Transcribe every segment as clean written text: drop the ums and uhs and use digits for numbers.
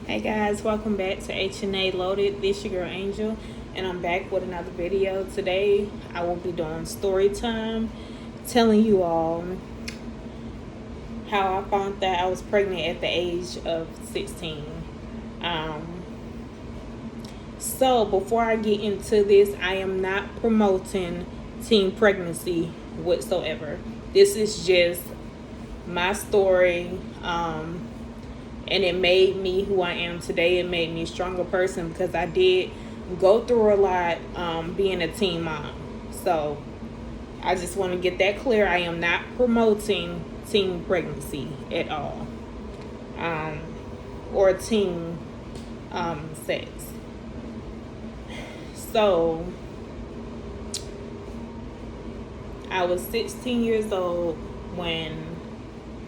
Hey guys, welcome back to H&A Loaded. This your girl Angel, and I'm back with another video. Today I will be doing story time, telling you all how I found that I was pregnant at the age of 16. Um, so before I get into this, I am not promoting teen pregnancy whatsoever. This is just my story. And it made me who I am today. It made me a stronger person because I did go through a lot being a teen mom. So I just want to get that clear. I am not promoting teen pregnancy at all, or teen sex. So I was 16 years old when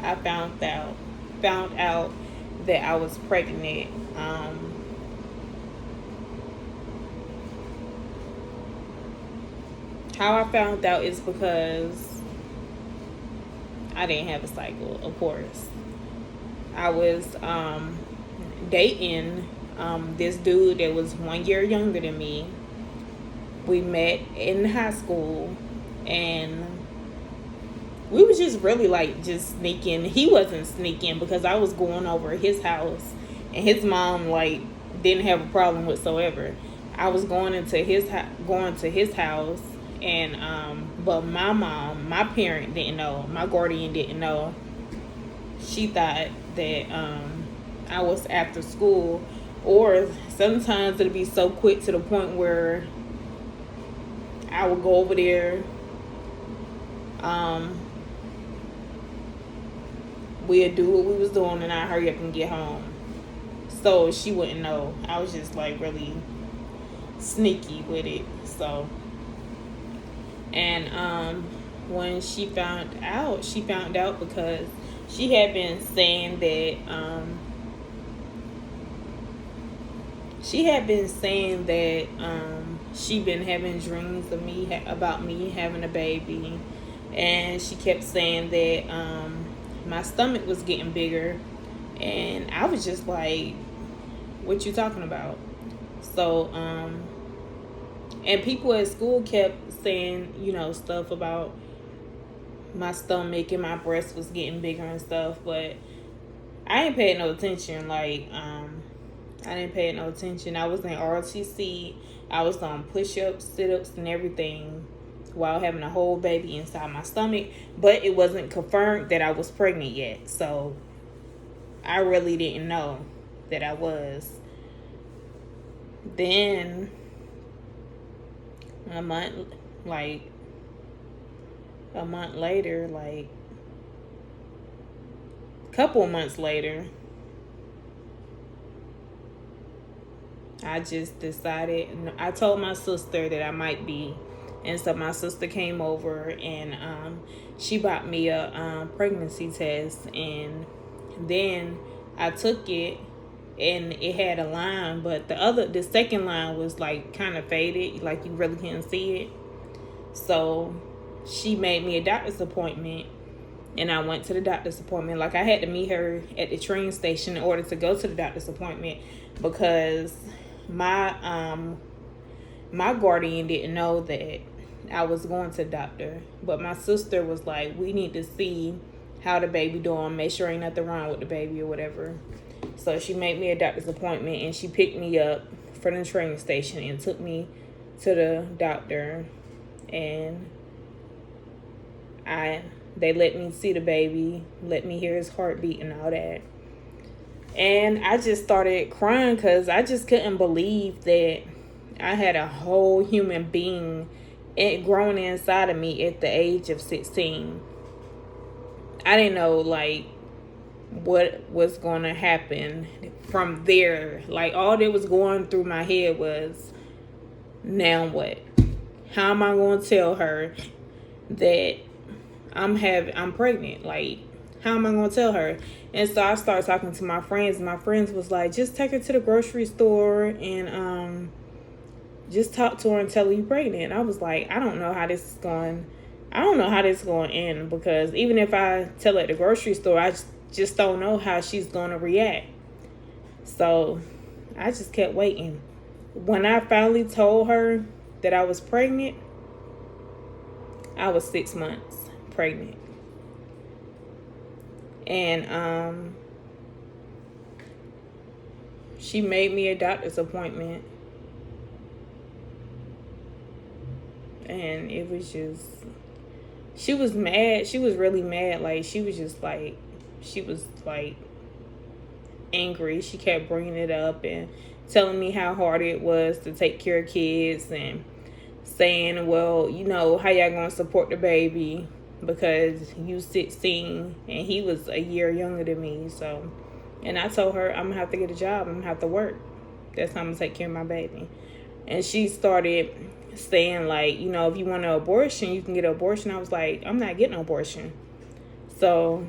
I found out that I was pregnant. How I found out is because I didn't have a cycle, of course. I was dating this dude that was 1 year younger than me. We met in high school, and we was just really like just sneaking. He wasn't sneaking because I was going over his house, and his mom like didn't have a problem whatsoever. I was going to his house, and but my mom, my parent didn't know. My guardian didn't know. She thought that I was after school, or sometimes it'd be so quick to the point where I would go over there. We'd do what we was doing, and I hurry up and get home, so she wouldn't know. I was just like really sneaky with it. So, and when she found out because she had been saying that she'd been having dreams of me about me having a baby, and she kept saying that my stomach was getting bigger, and I was just like, what you talking about? So and people at school kept saying, stuff about my stomach and my breast was getting bigger and stuff, but I ain't paid no attention. I didn't pay no attention. I was in ROTC. I was on push-ups, sit-ups, and everything while having a whole baby inside my stomach, but it wasn't confirmed that I was pregnant yet. So I really didn't know that I was. Then a month later, like a couple of months later, I just decided, I told my sister that I might be. And so my sister came over, and she bought me a pregnancy test. And then I took it, and it had a line, but the second line was like kind of faded, like you really couldn't see it. So she made me a doctor's appointment, and I went to the doctor's appointment. Like, I had to meet her at the train station in order to go to the doctor's appointment, because my guardian didn't know that I was going to the doctor. But my sister was like, we need to see how the baby doing, make sure ain't nothing wrong with the baby or whatever. So she made me a doctor's appointment, and she picked me up from the train station and took me to the doctor, and they let me see the baby, let me hear his heartbeat and all that. And I just started crying because I just couldn't believe that I had a whole human being growing inside of me at the age of 16. I didn't know, like, what was going to happen from there. Like, all that was going through my head was, now what? How am I going to tell her that I'm pregnant? Like, how am I going to tell her? And so I started talking to my friends, and my friends was like, just take her to the grocery store and just talk to her and tell her you're pregnant. And I was like, I don't know how this is going to end, because even if I tell her at the grocery store, I just don't know how she's going to react. So I just kept waiting. When I finally told her that I was pregnant, I was 6 months pregnant. And she made me a doctor's appointment. And it was just, she was mad. She was really mad. Like, she was just like, she was like angry. She kept bringing it up and telling me how hard it was to take care of kids, and saying, well, you know, how y'all gonna support the baby because you 16 and he was a year younger than me. So, and I told her, I'm gonna have to get a job, I'm gonna have to work, that's how I'm gonna take care of my baby. And she started saying, like, you know, if you want an abortion, you can get an abortion. I was like, I'm not getting an abortion. So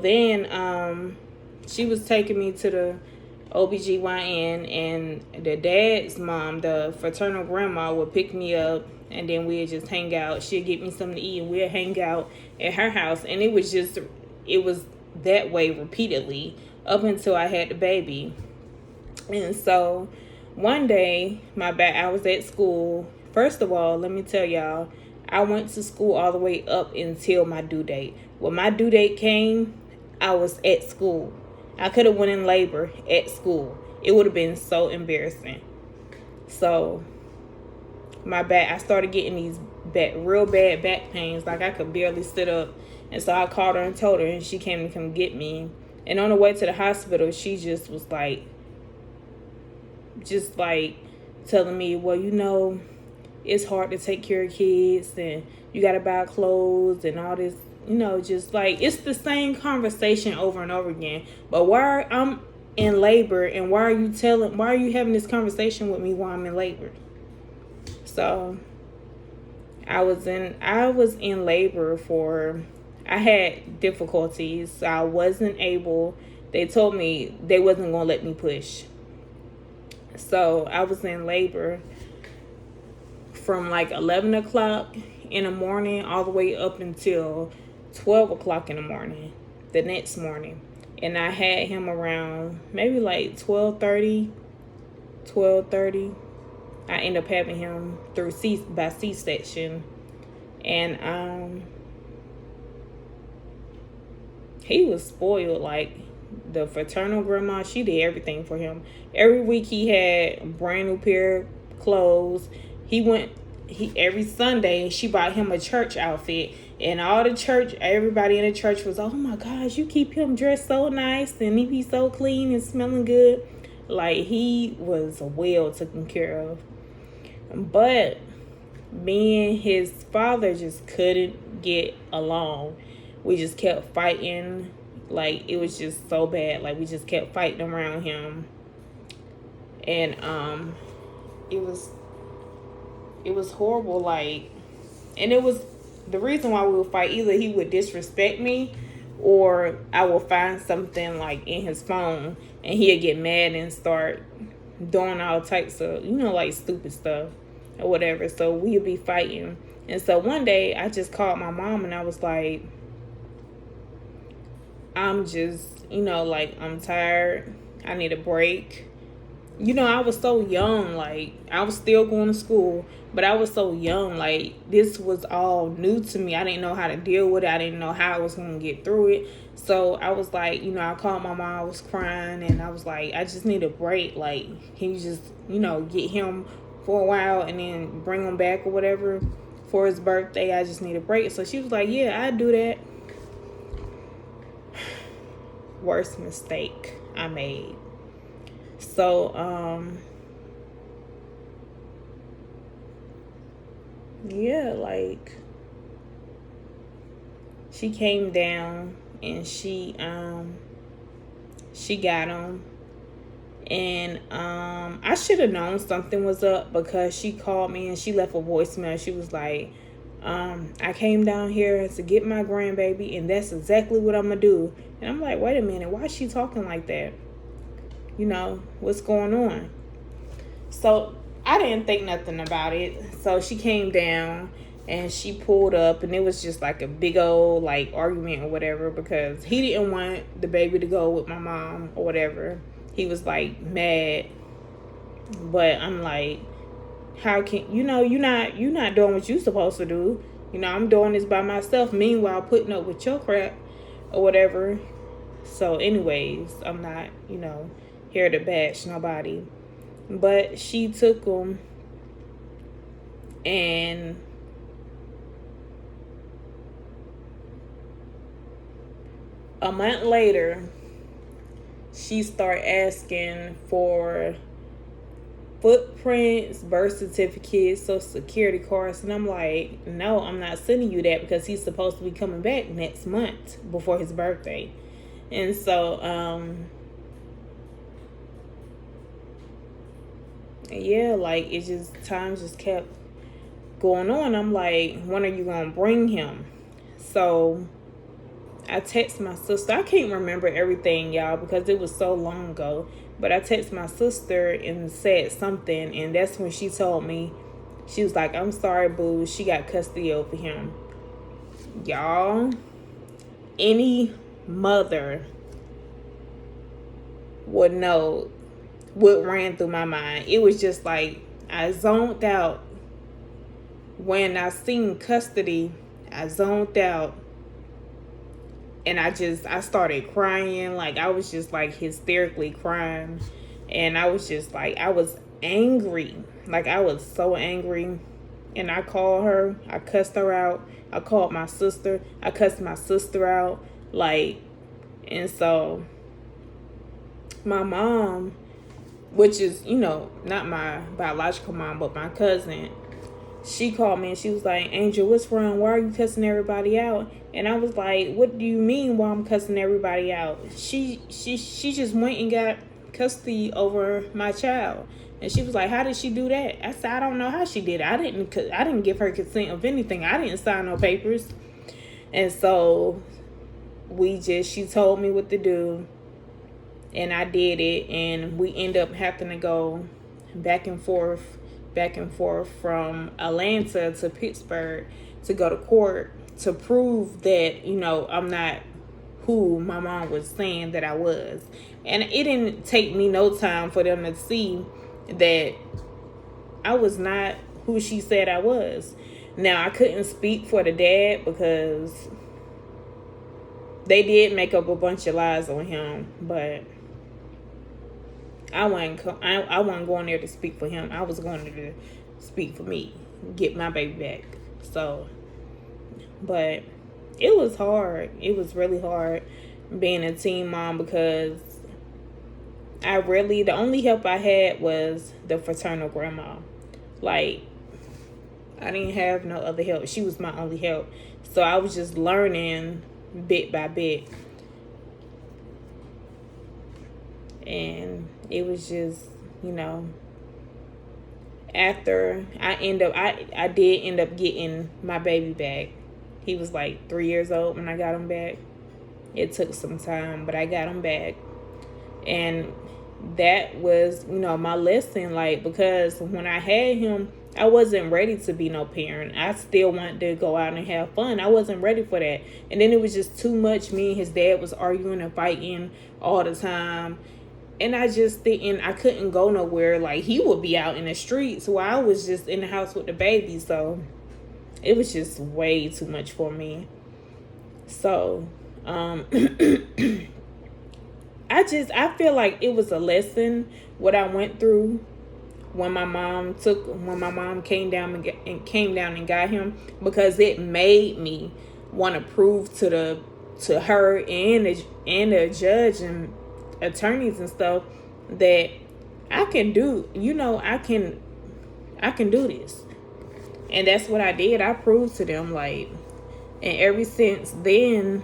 then she was taking me to the OBGYN, and the dad's mom, the fraternal grandma, would pick me up, and then we'd just hang out. She'd get me something to eat, and we'd hang out at her house. And it was that way repeatedly up until I had the baby. And so one day, I was at school. First of all, let me tell y'all, I went to school all the way up until my due date. When my due date came, I was at school. I could have went in labor at school. It would have been so embarrassing. So I started getting these real bad back pains. Like, I could barely sit up. And so I called her and told her, and she came to come get me. And on the way to the hospital, she just was like telling me, well, you know, it's hard to take care of kids, and you got to buy clothes and all this, you know, just like, it's the same conversation over and over again. But why I'm in labor, and why are you having this conversation with me while I'm in labor? So I was in labor I had difficulties. So I wasn't able, they told me they wasn't going to let me push. So I was in labor from like 11 o'clock in the morning all the way up until 12 o'clock in the morning the next morning. And I had him around maybe like 12:30. I ended up having him through by C-section. And he was spoiled. Like, the fraternal grandma, she did everything for him. Every week he had a brand new pair of clothes. Every Sunday she bought him a church outfit, and everybody in the church was, oh my gosh, you keep him dressed so nice, and he be so clean and smelling good. Like, he was well taken care of. But me and his father just couldn't get along. We just kept fighting. Like, it was just so bad. Like, we just kept fighting around him. And it was horrible. Like, and it was the reason why we would fight. Either he would disrespect me, or I would find something like in his phone, and he'd get mad and start doing all types of, you know, like stupid stuff or whatever. So we'd be fighting. And so one day I just called my mom, and I was like, I'm just, you know, like, I'm tired. I need a break. You know, I was so young. Like, I was still going to school, but I was so young. Like, this was all new to me. I didn't know how to deal with it. I didn't know how I was going to get through it. So I was like, you know, I called my mom. I was crying, and I was like, I just need a break. Like, can you just, you know, get him for a while and then bring him back or whatever for his birthday? I just need a break. So she was like, yeah, I'd do that. Worst mistake I made. So yeah, like, she came down, and she got him. And I should have known something was up, because she called me and she left a voicemail. She was like, I came down here to get my grandbaby, and that's exactly what I'm gonna do. And I'm like, wait a minute, why is she talking like that? You know, what's going on? So I didn't think nothing about it. So she came down, and she pulled up, and it was just like a big old like argument or whatever, because he didn't want the baby to go with my mom or whatever. He was like mad, but I'm like, how can you're not doing what you're supposed to do. I'm doing this by myself, meanwhile putting up with your crap or whatever. So anyways, I'm not here to bash nobody, but she took him, and a month later she started asking for footprints, birth certificates, social security cards, and I'm like, no, I'm not sending you that, because he's supposed to be coming back next month before his birthday. And so yeah, like it just, times just kept going on. I'm like, when are you gonna bring him? So I text my sister. I can't remember everything, y'all, because it was so long ago. But I text my sister and said something, and that's when she told me, she was like, I'm sorry, boo, she got custody over him. Y'all, any mother would know what ran through my mind. It was just like, I zoned out. When I seen custody, I zoned out. And I started crying. Like, I was just like hysterically crying. And I was just like, I was angry. Like, I was so angry. And I called her. I cussed her out. I called my sister. I cussed my sister out. Like, and so my mom, which is, not my biological mom, but my cousin, she called me and she was like, Angel, what's wrong? Why are you cussing everybody out? And I was like, what do you mean why I'm cussing everybody out? She just went and got custody over my child. And she was like, how did she do that? I said, I don't know how she did it. I didn't give her consent of anything. I didn't sign no papers. And so she told me what to do, and I did it, and we end up having to go back and forth from Atlanta to Pittsburgh to go to court to prove that, I'm not who my mom was saying that I was. And it didn't take me no time for them to see that I was not who she said I was. Now, I couldn't speak for the dad because they did make up a bunch of lies on him, but I wasn't going there to speak for him. I was going there to speak for me, get my baby back. So, but it was hard. It was really hard being a teen mom, because the only help I had was the fraternal grandma. Like, I didn't have no other help. She was my only help. So I was just learning bit by bit. And it was just, after I did end up getting my baby back. He was like 3 years old when I got him back. It took some time, but I got him back. And that was, my lesson, like, because when I had him, I wasn't ready to be no parent. I still wanted to go out and have fun. I wasn't ready for that. And then it was just too much. Me and his dad was arguing and fighting all the time. And I couldn't go nowhere. Like, he would be out in the streets while I was just in the house with the baby. So it was just way too much for me. So, I feel like it was a lesson what I went through when my mom came down and got him, because it made me want to prove to her and the judge and attorneys and stuff that I can do, I can do this. And that's what I did. I proved to them, like, and ever since then,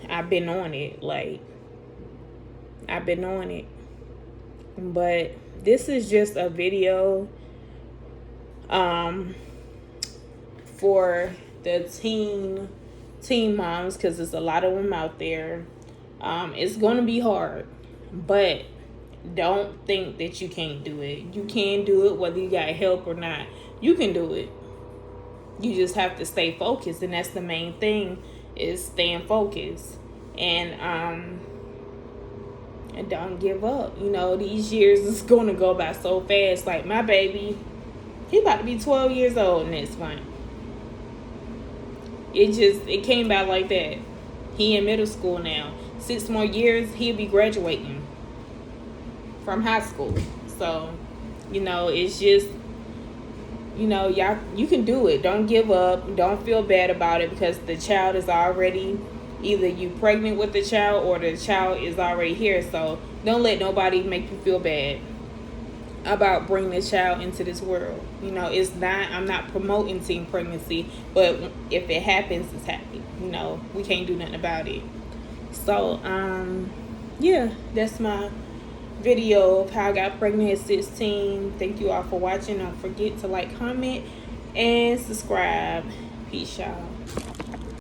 I've been on it. Like, I've been on it. But this is just a video for the teen moms, because there's a lot of them out there. It's going to be hard, but Don't think that you can't do it. You can do it whether you got help or not. You can do it. You just have to stay focused, and that's the main thing, is staying focused. And don't give up. You know, these years is going to go by so fast. Like my baby, he about to be 12 years old next month. It came by like that. He in middle school now. 6 more years, he'll be graduating from high school. So, you know, it's just, you know, y'all, you can do it. Don't give up. Don't feel bad about it, because the child is already, either you pregnant with the child or the child is already here. So don't let nobody make you feel bad about bringing the child into this world. You know, it's not, I'm not promoting teen pregnancy, but if it happens, it's happening. You know, we can't do nothing about it. So yeah, that's my video of how I got pregnant at 16. Thank you all for watching. Don't forget to like, comment, and subscribe. Peace, y'all.